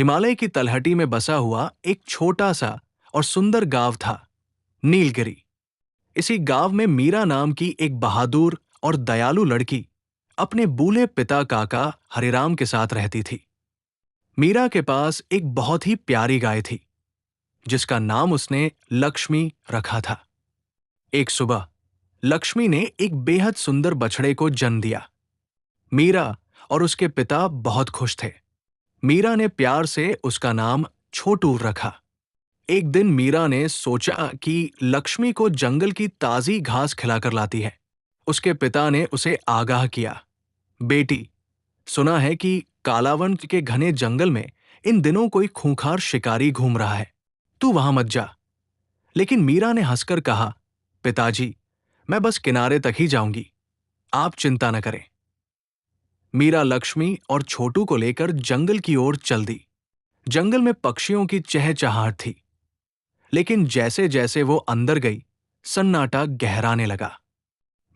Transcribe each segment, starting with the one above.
हिमालय की तलहटी में बसा हुआ एक छोटा सा और सुंदर गांव था, नीलगिरी। इसी गांव में मीरा नाम की एक बहादुर और दयालु लड़की अपने बूढ़े पिता काका हरिराम के साथ रहती थी। मीरा के पास एक बहुत ही प्यारी गाय थी, जिसका नाम उसने लक्ष्मी रखा था। एक सुबह लक्ष्मी ने एक बेहद सुंदर बछड़े को जन्म दिया। मीरा और उसके पिता बहुत खुश थे। मीरा ने प्यार से उसका नाम छोटू रखा। एक दिन मीरा ने सोचा कि लक्ष्मी को जंगल की ताजी घास खिलाकर लाती है। उसके पिता ने उसे आगाह किया, बेटी, सुना है कि कालावन के घने जंगल में इन दिनों कोई खूंखार शिकारी घूम रहा है, तू वहां मत जा। लेकिन मीरा ने हंसकर कहा, पिताजी, मैं बस किनारे तक ही जाऊंगी, आप चिंता न करें। मीरा लक्ष्मी और छोटू को लेकर जंगल की ओर चल दी। जंगल में पक्षियों की चहचहाहट थी, लेकिन जैसे जैसे वो अंदर गई, सन्नाटा गहराने लगा।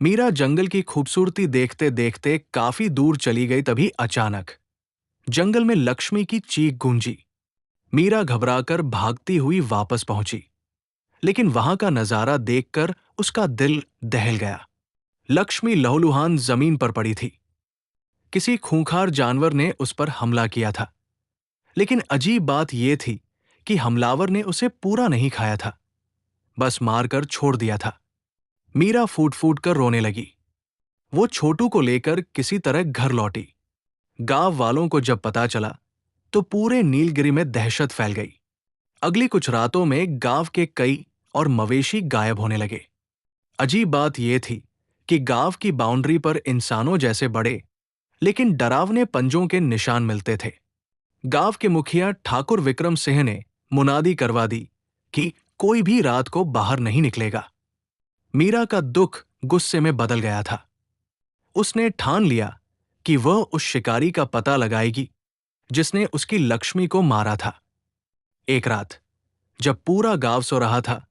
मीरा जंगल की खूबसूरती देखते देखते काफी दूर चली गई, तभी अचानक जंगल में लक्ष्मी की चीख गूंजी। मीरा घबराकर भागती हुई वापस पहुंची, लेकिन वहां का नजारा देखकर उसका दिल दहल गया। लक्ष्मी लहूलुहान जमीन पर पड़ी थी। किसी खूंखार जानवर ने उस पर हमला किया था, लेकिन अजीब बात यह थी कि हमलावर ने उसे पूरा नहीं खाया था, बस मारकर छोड़ दिया था। मीरा फूट फूट कर रोने लगी। वो छोटू को लेकर किसी तरह घर लौटी। गांव वालों को जब पता चला तो पूरे नीलगिरी में दहशत फैल गई। अगली कुछ रातों में गांव के कई और मवेशी गायब होने लगे। अजीब बात यह थी कि गांव की बाउंड्री पर इंसानों जैसे बड़े लेकिन डरावने पंजों के निशान मिलते थे। गांव के मुखिया ठाकुर विक्रम सिंह ने मुनादी करवा दी कि कोई भी रात को बाहर नहीं निकलेगा। मीरा का दुख गुस्से में बदल गया था। उसने ठान लिया कि वह उस शिकारी का पता लगाएगी जिसने उसकी लक्ष्मी को मारा था। एक रात जब पूरा गांव सो रहा था,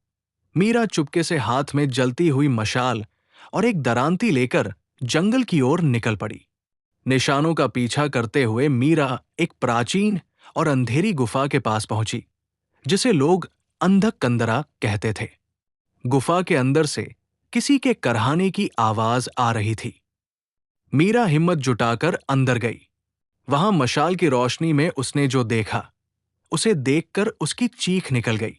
मीरा चुपके से हाथ में जलती हुई मशाल और एक दरांती लेकर जंगल की ओर निकल पड़ी। निशानों का पीछा करते हुए मीरा एक प्राचीन और अंधेरी गुफा के पास पहुंची, जिसे लोग अंधक कंदरा कहते थे। गुफा के अंदर से किसी के करहाने की आवाज आ रही थी। मीरा हिम्मत जुटाकर अंदर गई। वहां मशाल की रोशनी में उसने जो देखा, उसे देखकर उसकी चीख निकल गई।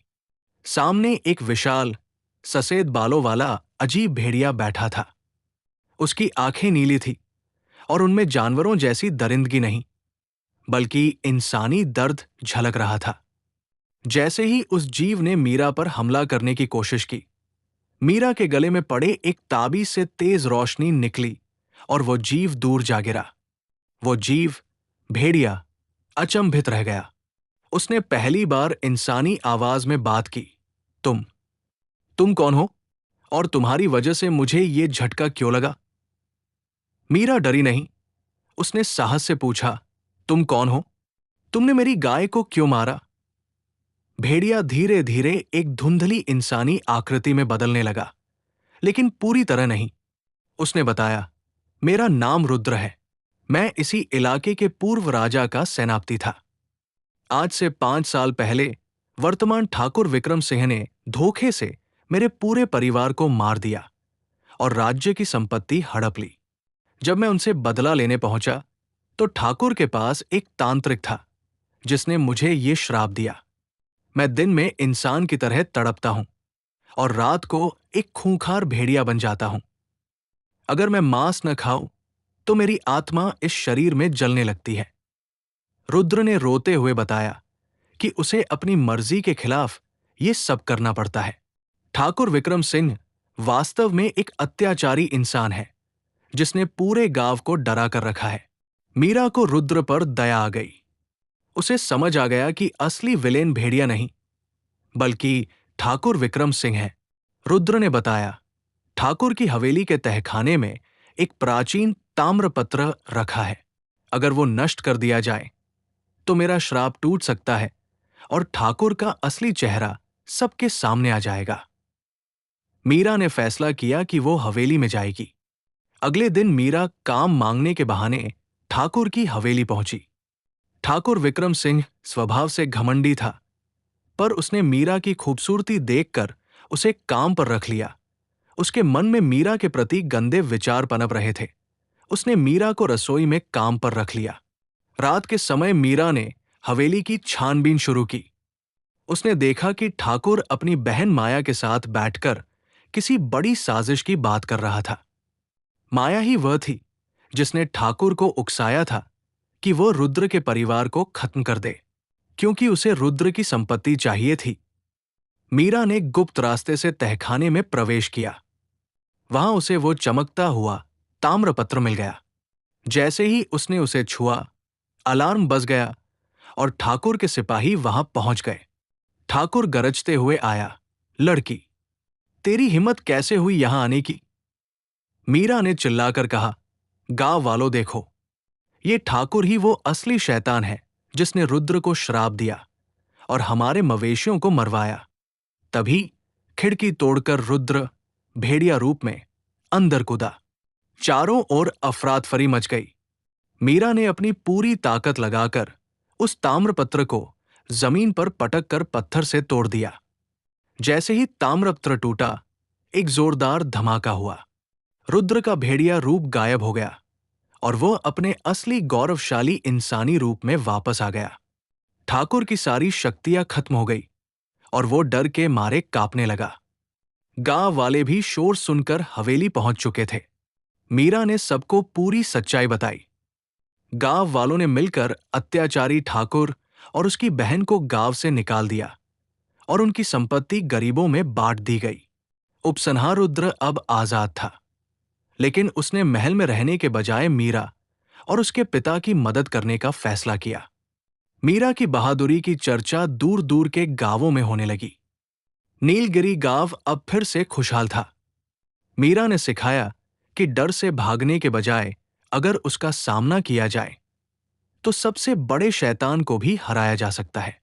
सामने एक विशाल सफेद बालों वाला अजीब भेड़िया बैठा था। उसकी आंखें नीली थी और उनमें जानवरों जैसी दरिंदगी नहीं, बल्कि इंसानी दर्द झलक रहा था। जैसे ही उस जीव ने मीरा पर हमला करने की कोशिश की, मीरा के गले में पड़े एक ताबीज से तेज रोशनी निकली और वो जीव दूर जा गिरा। वो जीव, भेड़िया, अचंभित रह गया। उसने पहली बार इंसानी आवाज में बात की, तुम कौन हो और तुम्हारी वजह से मुझे ये झटका क्यों लगा? मीरा डरी नहीं। उसने साहस से पूछा, तुम कौन हो? तुमने मेरी गाय को क्यों मारा? भेड़िया धीरे धीरे एक धुंधली इंसानी आकृति में बदलने लगा, लेकिन पूरी तरह नहीं। उसने बताया, मेरा नाम रुद्र है। मैं इसी इलाके के पूर्व राजा का सेनापति था। आज से 5 साल पहले वर्तमान ठाकुर विक्रम सिंह ने धोखे से मेरे पूरे परिवार को मार दिया और राज्य की संपत्ति हड़प ली। जब मैं उनसे बदला लेने पहुंचा तो ठाकुर के पास एक तांत्रिक था जिसने मुझे ये श्राप दिया। मैं दिन में इंसान की तरह तड़पता हूं और रात को एक खूंखार भेड़िया बन जाता हूं। अगर मैं मांस न खाऊं तो मेरी आत्मा इस शरीर में जलने लगती है। रुद्र ने रोते हुए बताया कि उसे अपनी मर्जी के खिलाफ ये सब करना पड़ता है। ठाकुर विक्रम सिंह वास्तव में एक अत्याचारी इंसान है जिसने पूरे गांव को डरा कर रखा है। मीरा को रुद्र पर दया आ गई। उसे समझ आ गया कि असली विलेन भेड़िया नहीं, बल्कि ठाकुर विक्रम सिंह है। रुद्र ने बताया, ठाकुर की हवेली के तहखाने में एक प्राचीन ताम्रपत्र रखा है। अगर वो नष्ट कर दिया जाए तो मेरा श्राप टूट सकता है और ठाकुर का असली चेहरा सबके सामने आ जाएगा। मीरा ने फैसला किया कि वो हवेली में जाएगी। अगले दिन मीरा काम मांगने के बहाने ठाकुर की हवेली पहुंची। ठाकुर विक्रम सिंह स्वभाव से घमंडी था, पर उसने मीरा की खूबसूरती देखकर उसे काम पर रख लिया। उसके मन में मीरा के प्रति गंदे विचार पनप रहे थे। उसने मीरा को रसोई में काम पर रख लिया। रात के समय मीरा ने हवेली की छानबीन शुरू की। उसने देखा कि ठाकुर अपनी बहन माया के साथ बैठकर किसी बड़ी साजिश की बात कर रहा था। माया ही वह थी जिसने ठाकुर को उकसाया था कि वो रुद्र के परिवार को खत्म कर दे, क्योंकि उसे रुद्र की संपत्ति चाहिए थी। मीरा ने गुप्त रास्ते से तहखाने में प्रवेश किया। वहां उसे वो चमकता हुआ ताम्रपत्र मिल गया। जैसे ही उसने उसे छुआ, अलार्म बज गया और ठाकुर के सिपाही वहां पहुंच गए। ठाकुर गरजते हुए आया, लड़की, तेरी हिम्मत कैसे हुई यहां आने की? मीरा ने चिल्लाकर कहा, गांव वालों देखो, ये ठाकुर ही वो असली शैतान है जिसने रुद्र को श्राप दिया और हमारे मवेशियों को मरवाया। तभी खिड़की तोड़कर रुद्र भेड़िया रूप में अंदर कूदा। चारों ओर अफरातफरी मच गई। मीरा ने अपनी पूरी ताकत लगाकर उस ताम्रपत्र को जमीन पर पटक कर पत्थर से तोड़ दिया। जैसे ही ताम्रपत्र टूटा, एक जोरदार धमाका हुआ। रुद्र का भेड़िया रूप गायब हो गया और वो अपने असली गौरवशाली इंसानी रूप में वापस आ गया। ठाकुर की सारी शक्तियां खत्म हो गई और वो डर के मारे कांपने लगा। गांव वाले भी शोर सुनकर हवेली पहुंच चुके थे। मीरा ने सबको पूरी सच्चाई बताई। गांव वालों ने मिलकर अत्याचारी ठाकुर और उसकी बहन को गांव से निकाल दिया और उनकी संपत्ति गरीबों में बांट दी गई। उपसनहा रुद्र अब आजाद था, लेकिन उसने महल में रहने के बजाय मीरा और उसके पिता की मदद करने का फैसला किया। मीरा की बहादुरी की चर्चा दूर दूर के गांवों में होने लगी। नीलगिरी गांव अब फिर से खुशहाल था। मीरा ने सिखाया कि डर से भागने के बजाय अगर उसका सामना किया जाए तो सबसे बड़े शैतान को भी हराया जा सकता है।